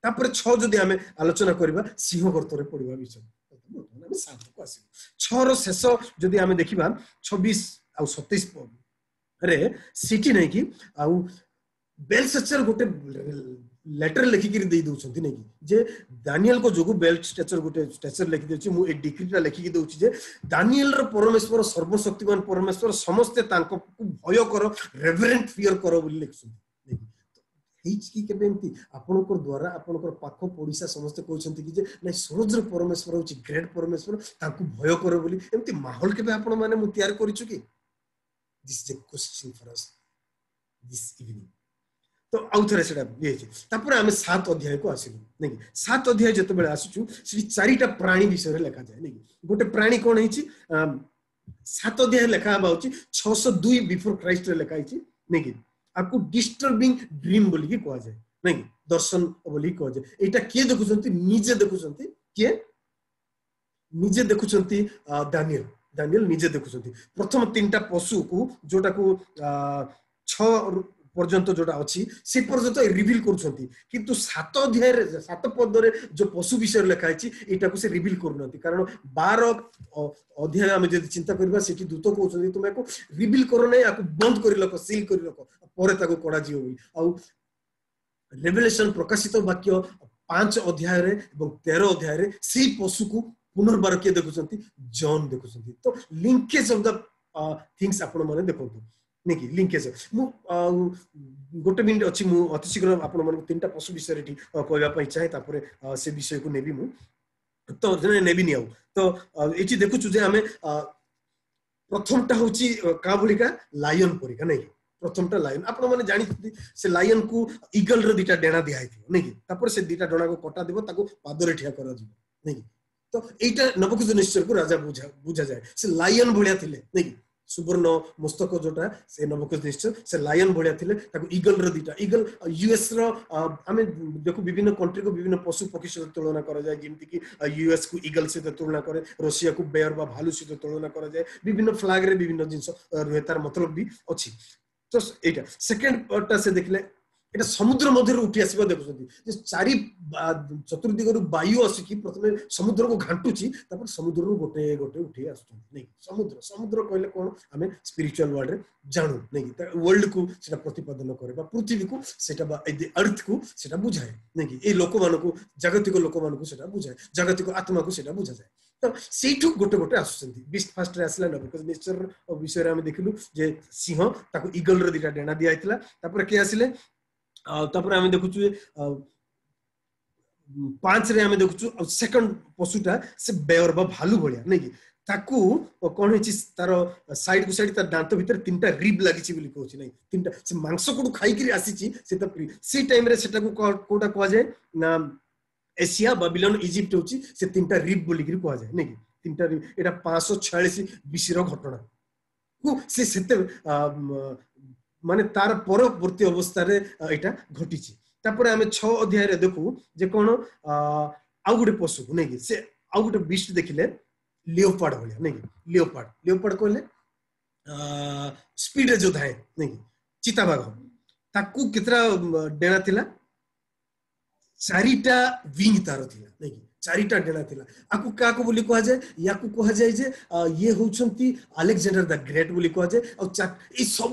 तापर 6 जदि हमें आलोचना करबा सिंह गर्त रे पडिबा विषय हम 7 को आसी 6 रो शेष जदि हमें देखिबा 26 आ 27 रे सिटी नै कि आ बेलशज्जर गोटे लेटर लिखि के दे दउछंती नै कि जे दानिएल को जोगु बेलशज्जर गोटे स्टेचर लिखि देछि मु ए डिक्रीटा लिखि के दउछि जे दानिएल रो परमेश्वर सर्वशक्तिमान परमेश्वर समस्त तांको भय करो रेवरेंट फियर करो बोली लिखछंती नै हिच की केबेंती आपनकर द्वारा आपनकर पाख पडिसा समस्त कहउछंती कि जे नै सूरज रो परमेश्वर होछि ग्रेट परमेश्वर तांको भय करो बोली एम्ति माहौल केबे आपन माने मु तैयार करिछु कि this is a question for us this evening तो आउथरे सेटा दिएछि तापर हम 7 अध्याय को आसिलु नै कि 7 अध्याय जते बेले आसुछु श्री चारिटा प्राणी विषय रे लेखा जाय नै कि गोटे प्राणी कोन हिछि 7 अध्याय लेखा बाउछि 602 बिफोर क्राइस्ट रे लेखा हिछि नै कि आकु डिस्टर्बिंग ड्रीम बोली कि कोआ जाय नै कि दर्शन बोली कोआ जाय एटा के देखुछंती निजे देखुछंती के निजे देखुछंती दानिएल निजे देखुछंती प्रथम 3टा पशु को जोटा को 6 पर्यंत जोटा अछि से पर्यंत रिवील करूछंती किंतु 7 अध्याय रे 7 पद रे जो पशु विषय लेखा अछि एटा को से रिवील करूनंती कारण 12 अध्याय हम जदि चिंता करबा सेठी दूत कहउछंती तुमे को रिवील करो नै आकु बंद करि लको सील करि लको परे ताको कोडा जियो आ रेवलेशन प्रकाशित वाक्य 5 अध्याय रे एवं 13 अध्याय रे सेही पशु को पुनर्बार के देखुछंती जॉन देखुछंती तो लिंकेज ऑफ द थिंग्स आपण माने देखंतु नेकी लिंकेज मु गोटे मिनिट अछि मु अति शीघ्र आपण मन 3टा पशु विषय रे कहबा पई चाहे तापर से विषय को नेबी मु तो जने नेबी नियाउ तो एची देखुछु जे हमें प्रथमटा होची का भलिका लायन परिका नै प्रथमटा लायन आपण माने जानि से लायन को ईगल रे दिटा डेना दिया हिथियो नै तापर से दिटा डणा को कटा देबो ताको पादरे ठिया करा दिबो नै तो एटा नबुकदनेस्सर को राजा बुझा जाय से लायन भलिया थिले नै सुवर्ण मस्तक जोटा से नबुकदनेस्टर से लायन भलिया थिले ताको ईगल रो दिटा ईगल यूएस रो आमे देखो विभिन्न कंट्री को विभिन्न पशु पक्षी से तुलना करा जाय जेमति कि यूएस को ईगल से तुलना करे रशिया को बेयर बा भालू से तुलना करा जाय विभिन्न फ्लैग रे विभिन्न जिंस रहे तार मतलब भी अछि तो एटा सेकंड पार्ट से देखले एटा समुद्र मध्य उठी आसीबा देखुछंती जे चारि चतुर्दिगरु वायु आसी प्रथमे समुद्र को घांटुची तापर समुद्र रो गोटे गोटे उठी आछथि नै समुद्र समुद्र कहले कोन हमें स्पिरिचुअल वर्ल्ड रे जानू नै वर्ल्ड को सेटा प्रतिपादन करे बा पृथ्वी को सेटा बा अर्थ को सेटा बुझाए नै ए लोक मान को जागतिक लोक मान को सेटा बुझाए जागतिक आत्मा को सेटा बुझा जाए तो सेठू गोटे गोटे आसुचंती बीस्ट फास्ट रे आसला न बिकॉज़ नेचर विषय रे हम देखिलु जे सिंह ताको ईगल रो दिटा डेना दिया आइतला तापर के आसिले तापर हम देखुछु 5 रे हम देखुछु सेकंड पशुटा से बेयर बा भालू भलिया नै कि ताकू कोन हेछि तार साइड को साइड तार दांत भीतर तीनटा रिब लागिछि बोली कहछि नै तीनटा से मांस कोडू खाइ कि आसीछि से त सी टाइम रे सेटा को कोटा कहवा जाय ना एशिया बाबिलोन इजिप्ट होछि से तीनटा रिब बोली कि कहवा जाय नै कि तीनटा रिब एटा 546 बीसी रो घटना को से सेते माने तार परवर्ती अवस्था रे एटा घटिछि तापर हमें 6 अध्याय रे देखु जे कोन आ गुटे पशु नै कि से आ गुटे बीस्ट देखिले लियोपार्ड भलिया नै कि लियोपार्ड कहले स्पीड रे जो धाए नै कि चिता बाघ ताकू कितरा डेना थिला चारिटा विंग तार थिला नै कि चारिटा डेना थिला आकू काको बोली कहा जाय याकू कहा जाय जे ये होछंती अलेक्जेंडर द ग्रेट बोली कहा जाय आ ए सब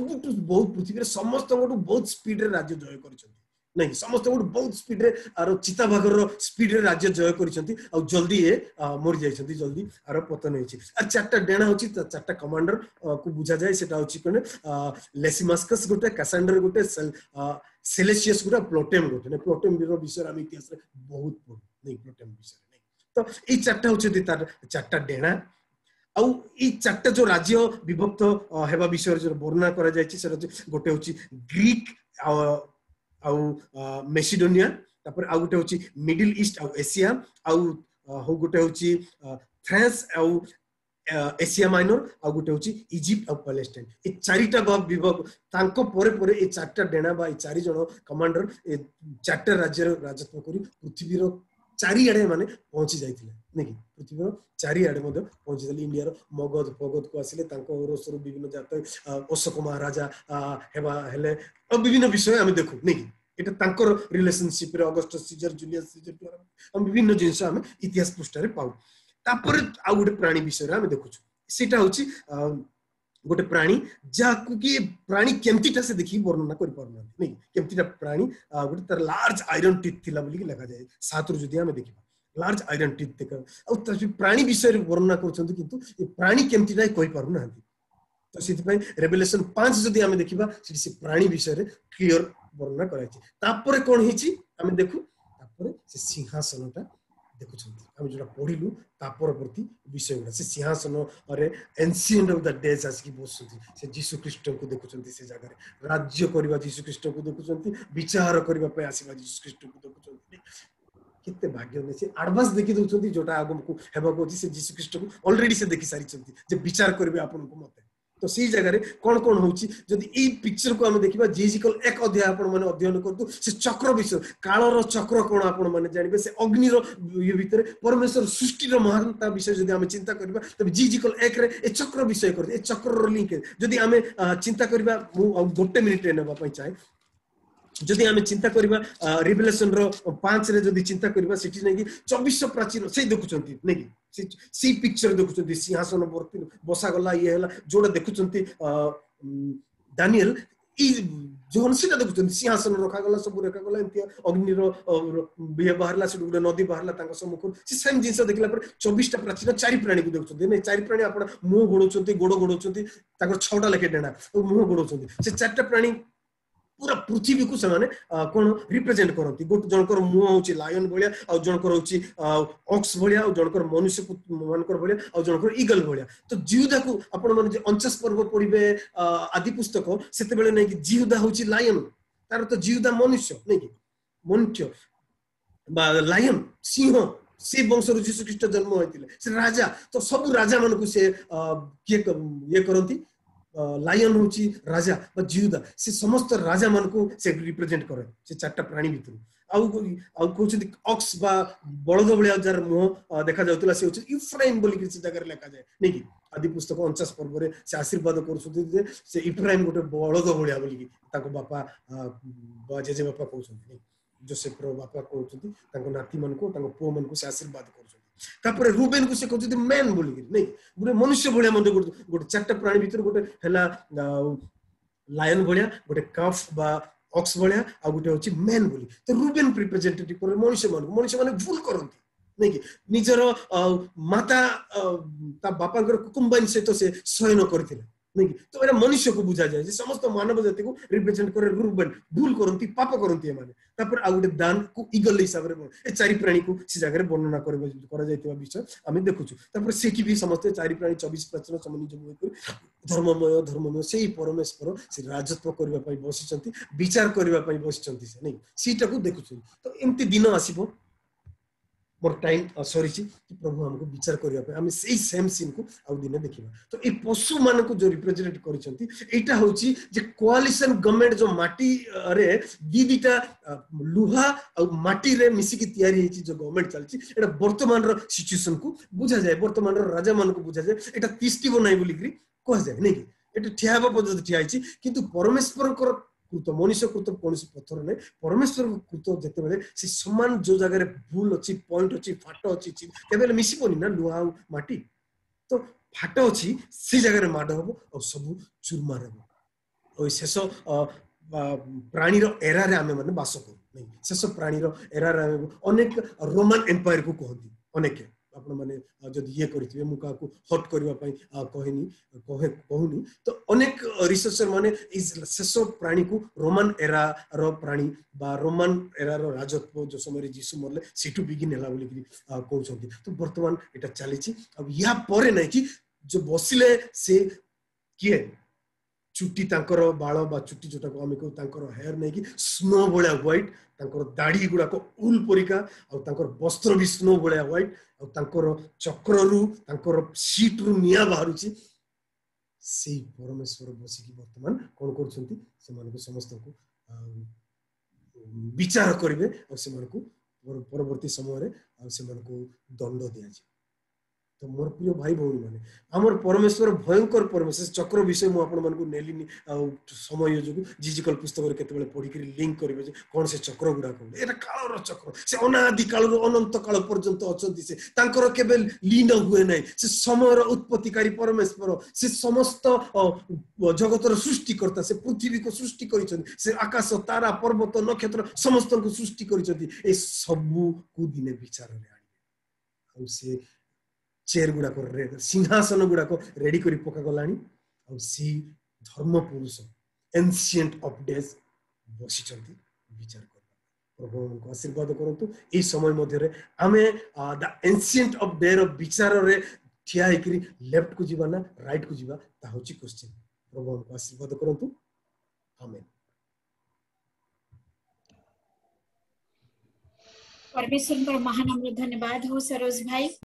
बहुत पृथ्वी रे समस्त बहुत स्पीड रे राज्य जय करछंती नै समस्त बहुत स्पीड रे आरो चिता भागर स्पीड रे राज्य जय करछंती आ जल्दी ए मर जायछंती जल्दी आरो पतन होइछि आ चारटा डेना होछि चारटा कमांडर को बुझा जाय सेटा होछि कोने लेसिमास्कस गोटे कैसेंडर गोटे सेलेसियस गोटे प्लोटेम गोटे ने प्लोटेम रो विषय हम इतिहास रे बहुत पढ नै प्लोटेम विषय नै तो ए चारटा होछि तार चारटा डेना आ ई चारटा जो राज्य विभक्त हेबा विषय जो वर्णना करा जायछि से गोटे होछि ग्रीक मेसिडोनिया तापर आ गोटे होछि मिडिल ईस्ट आ एशिया आ हो गोटे होछि फ्रांस आ एशिया माइनर आ गोटे होछि इजिप्ट आ पैलेस्टाइन ए चारिटा विभाग तांको परे परे ए चारटा डेना बा ए चारि जण कमांडर ए चारटा राज्य राजत्व करी पृथ्वी रो चारि आडे माने पहुंची जाइथिले नै कि पृथ्वी रो चारि आडे मध्य पहुंची जाली इंडिया रो मगध पगध को आसिले तांको ओरसरो विभिन्न जात अशोक महाराजा हेबा हेले विभिन्न विषय हम देखु नै कि एटा तांकर रिलेशनशिप रे ऑगस्टस सीजर जूलियस सीजर हम विभिन्न जिंस हम इतिहास पृष्ठ रे पाउ तापर आ गोटे प्राणी विषय रे हम देखुछु सेटा होछि गोटे प्राणी जाकु कि प्राणी केमतिटा से देखि वर्णना करि परना नै केमतिटा प्राणी गोटे तर लार्ज आयरन टीथ थिला बोली कि लिखा जाय 7 रु जदी हम देखिबा लार्ज आयरन टीथ देख आ त प्राणी विषय रे वर्णना करछंती किंतु ए प्राणी केमतिटा कहि पारु नांती तो सिथि रेवलेशन 5 जदी हम देखिबा से प्राणी विषय रे क्लियर वर्णना करायछि तापर कोन हिची हम देखु तापर से सिंहासनटा देखुछंती हम जोटा पढिलु तापर प्रति विषय गुडा से सिंहासन अरे एंशिएंट ऑफ द डेज आसी बसुती से यीशु ख्रीष्ट को देखुछंती से जगह रे राज्य करबा यीशु ख्रीष्ट को देखुछंती विचार करबा पे आसीबा यीशु ख्रीष्ट को देखुछंती कितने भाग्य ने से एडवांस देखि दोछंती जोटा आगम को हेबा को से यीशु ख्रीष्ट को ऑलरेडी से देखि सारी छंती जे विचार करबे आपन को मते तो सी जगह रे कोन कोन होची जदी ई पिक्चर को हम देखिबा जिजिकल एक अध्याय आपण माने अध्ययन करतु से चक्र विषय कालर चक्र कोन आपण माने जानिबे से अग्नि रो ये भीतर परमेश्वर सृष्टि रो महानता विषय जदी हम चिंता करबा तब जिजिकल एक रे ए चक्र विषय कर ए चक्र रो लिंक जदी हम चिंता करबा गोटे मिनिट रे नेबा पई चाहे जदी हम चिंता करबा रिवलेशन रो 5 रे जदी चिंता करबा सिटी नै कि 2400 प्राचीन से देखुचंती नै कि सी पिक्चर देखुचंती सिंहासन वर्ती बसा गला ये हला जोडा देखुचंती दानियल ई जोन सीटा देखुचंती सिंहासन रखा गला सब रखा गला एंती अग्नि रो बिहे बाहरला से गुडे नदी बाहरला तांका सम्मुख से सेम जिंस देखला पर 24 टा प्राचीन चारि प्राणी को देखुचंती नै चारि प्राणी आपण मुंह गोडोचंती गोडो गोडोचंती ताकर 6 टा लेके डेना मुंह गोडोचंती से चारटा प्राणी पूरा पृथ्वी को सने कोन रिप्रेजेंट करंती गोट जनकर मुंह होची लायन भलिया आ जनकर होची ऑक्स भलिया आ जनकर मनुष्य मानकर भलिया आ जनकर ईगल भलिया तो जिहुदा को आपण माने जे 49 पर्व पढिबे आदि पुस्तक सेते बेले नै कि जिहुदा होची लायन तार तो जिहुदा मनुष्य नै कि मनुष्य बा लायन सिंह से वंश रो यीशु ख्रीष्ट जन्म होइतिले से राजा तो सब राजा मन को से के ये करंती लायन होची राजा बा जिहुदा से समस्त राजा मन को से रिप्रेजेंट करे से चारटा प्राणी भितर आउ कहउछथि ऑक्स बा बळद भलिया जार मुह देखा जाउतला से होची इफ्राइम बोली कि जगह लिखा जाए नै कि आदि पुस्तक 49 पर्व रे से आशीर्वाद करछथि जे से इफ्राइम गोटे बळद भलिया बोली कि ताको बापा बा जेजे बापा कहउछथि जोसेफ रो बापा कहउछथि ताको नाती मन को ताको पो मन को से आशीर्वाद करछथि तापर रूबेन को से कहउछथि मैन बोली कि नै गोटे मनुष्य भलिया मंदे गोटे चारटा प्राणी भितर गोटे हला लायन भलिया गोटे काफ बा ऑक्स भलिया आ गोटे होची मैन बोली तो रूबेन रिप्रेजेंटेटिव पर मनुष्य माने भूल करंती नै कि निजर माता ता बापांकर कुकुम्बाइन से तो से शयन करथिले नै कि तो एरा मनुष्य को बुझा जाय जे समस्त मानव जाति को रिप्रेजेंट करे रूबेन भूल करंती पाप करंती माने तापर आ गोटे दान को ईगल हिसाब रे ए चारि प्राणी को से जगह रे वर्णना करा जायतिबा विषय आमे देखुछु तापर सेठी भी समस्त चारि प्राणी 24 प्राचीन समनि जब धर्ममय सेही परमेश्वर से राजत्व करबा पई बसिचंती विचार करबा पई बसिचंती से नै सीटा को देखुछु तो एम्ति दिन आसीबो मोर टाइम सॉरी कि प्रभु हमको विचार करबा पई आमे सेही सेम सीन को आउ दिने देखिबा तो ए पशु मान को जो रिप्रेजेंट करिसंती एटा होची जे कोआलिशन गवर्नमेंट जो माटी रे दीदीटा लुहा और माटी रे मिसी की तयारी हेची जो गवर्नमेंट चलची एटा वर्तमान रो सिचुएशन को बुझा जाय वर्तमान रो राजा मान को बुझा जाय एटा तिष्टिबो नै बोली करी कह जाय नै कि एटा ठियाबा पद्धति ठियाइची किंतु परमेश्वर को कृत मनुष्य कृत कौन पत्थर नहीं परमेश्वर कृत जिते से समान जो जगह भूल अच्छी पॉइंट अच्छी फाट अच्छी केवल मिसबनी ना लुहा माटी तो फाट अच्छी से जगह माड़ हम और सब चूरमार हम शेष प्राणीर एरारे आमे माने बास करू नहीं शेष प्राणीर एरारे अनेक रोमान एम्पायर को कहती अनेक आपण माने जदि ये करथिबे मु काको हट करबा पई कहूनी तो अनेक रिसर्चर माने इज शेष प्राणी को रोमान एरा रो प्राणी बा रोमान एरा रो राजत्व जो समय जीसु मरले सिटु बिगिन हला बोली कहउछंती तो वर्तमान एटा चलीची अब या परे नै कि जो बसिले से किए चुट्टी तांकर बाळ बा चुट्टी जोटा को आमे को तांकर हेयर नै कि स्नो बोला व्हाइट तांकर दाढ़ी गुडा को उल परिका और तांकर वस्त्र भी स्नो बोला व्हाइट और तांकर चक्र रु तांकर सीट रु निया बाहरुची सेही परमेश्वर बसी की वर्तमान कोन करछंती से मानको समस्त को विचार करिवे और से मानको परवर्ती समय रे और से मानको दंड दिया जाय तो मोर प्रिय भाई भौणी माने हमर परमेश्वर भयंकर परमेश्वर चक्र विषय मु आपण मानको नेलिनी समय जो जिजिकल पुस्तक रे केते बेले पढी करी लिंक करबे जे कोन से चक्र गुडा को एटा काल रो चक्र से अनादि काल रो अनंत काल पर्यंत अछंती से तांकर केवल लीन हुए नै से समय रो उत्पत्तिकारी परमेश्वर से समस्त जगत रो सृष्टिकर्ता से पृथ्वी को सृष्टि करिछन से आकाश तारा पर्वत नक्षत्र समस्त को सृष्टि करिछन ए सब को दिने विचार रे आनी से चेयर गुडा को सिंहासन गुडा को रेडी करी पका गलानी और सी धर्म पुरुष एंशिएंट ऑफ डेज बसिचंती विचार कर प्रभु हमको आशीर्वाद करंतु ए समय मध्य रे आमे द एंशिएंट ऑफ डे रो विचार रे ठिया हेकरी लेफ्ट को जीवा ना राइट को जीवा ता होची क्वेश्चन प्रभु हमको आशीर्वाद करंतु आमेन परमेश्वर पर महान धन्यवाद हो सरोज भाई।